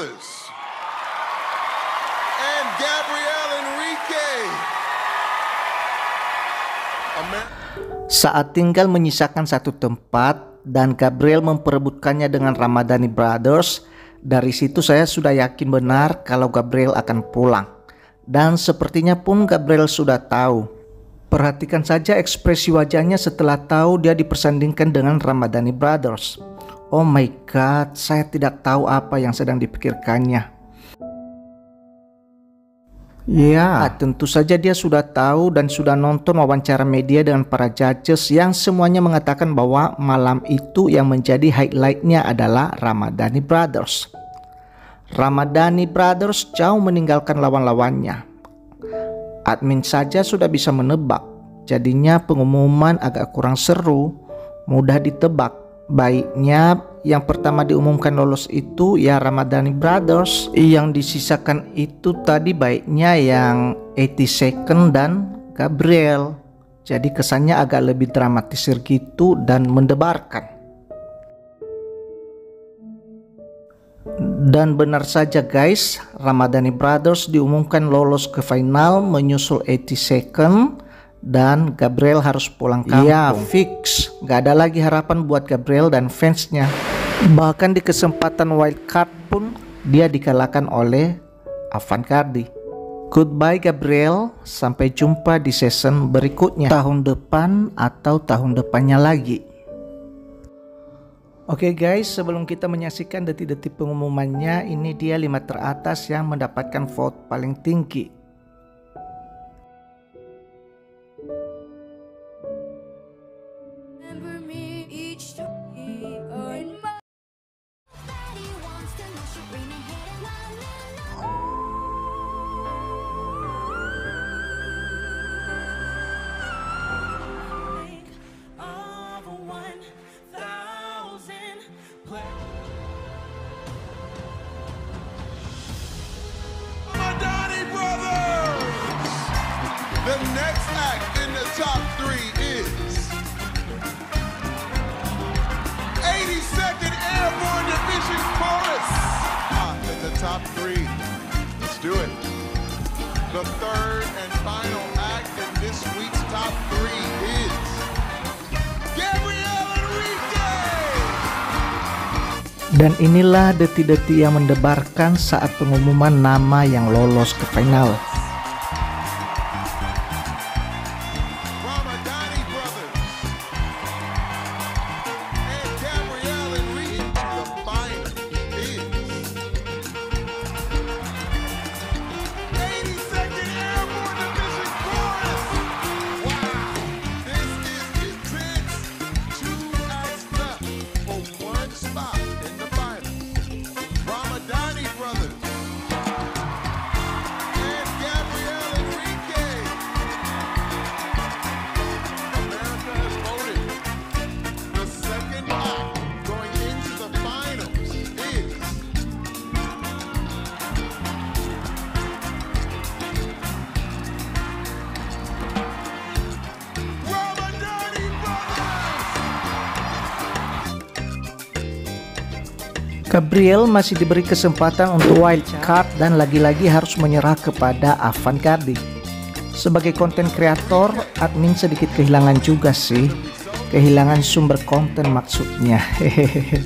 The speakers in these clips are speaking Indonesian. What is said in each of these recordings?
Brothers and Gabriel Enrique. Saat tinggal menyisakan satu tempat dan Gabriel memperebutkannya dengan Ramadhani Brothers, dari situ saya sudah yakin benar kalau Gabriel akan pulang. Dan sepertinya pun Gabriel sudah tahu. Perhatikan saja ekspresi wajahnya setelah tahu dia dipersandingkan dengan Ramadhani Brothers. Oh my god, saya tidak tahu apa yang sedang dipikirkannya. Ya, tentu saja dia sudah tahu dan sudah nonton wawancara media dengan para judges yang semuanya mengatakan bahwa malam itu yang menjadi highlightnya adalah Ramadhani Brothers. Ramadhani Brothers jauh meninggalkan lawan-lawannya. Admin saja sudah bisa menebak, jadinya pengumuman agak kurang seru, mudah ditebak. Baiknya yang pertama diumumkan lolos itu ya Ramadhani Brothers, yang disisakan itu tadi baiknya yang 82nd dan Gabriel. Jadi kesannya agak lebih dramatisir gitu dan mendebarkan. Dan benar saja guys, Ramadhani Brothers diumumkan lolos ke final menyusul 82nd dan Gabriel harus pulang kampung. Ya fix, gak ada lagi harapan buat Gabriel dan fansnya. Bahkan di kesempatan wildcard pun dia dikalahkan oleh Avantgarde. Goodbye Gabriel, sampai jumpa di season berikutnya tahun depan atau tahun depannya lagi. Oke guys, sebelum kita menyaksikan detik-detik pengumumannya, ini dia 5 teratas yang mendapatkan vote paling tinggi. The next act in the top 3 is 82nd Airborne Division Chorus. In the top 3, let's do it. The third and final act in this week's top 3 is Gabriel Enrique. Dan inilah detik-detik yang mendebarkan saat pengumuman nama yang lolos ke final. Gabriel masih diberi kesempatan untuk wild card dan lagi-lagi harus menyerah kepada Avantgarde. Sebagai konten kreator, admin sedikit kehilangan juga sih. Kehilangan sumber konten maksudnya. Hehehe.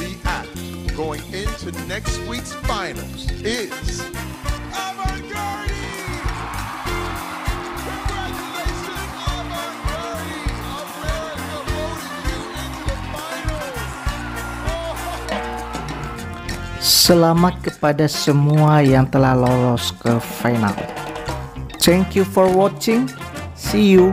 The act going into next week's finals is Avantgarde. Congratulations, Avantgarde. America voted you into the finals. Selamat kepada semua yang telah lolos ke final. Thank you for watching. See you.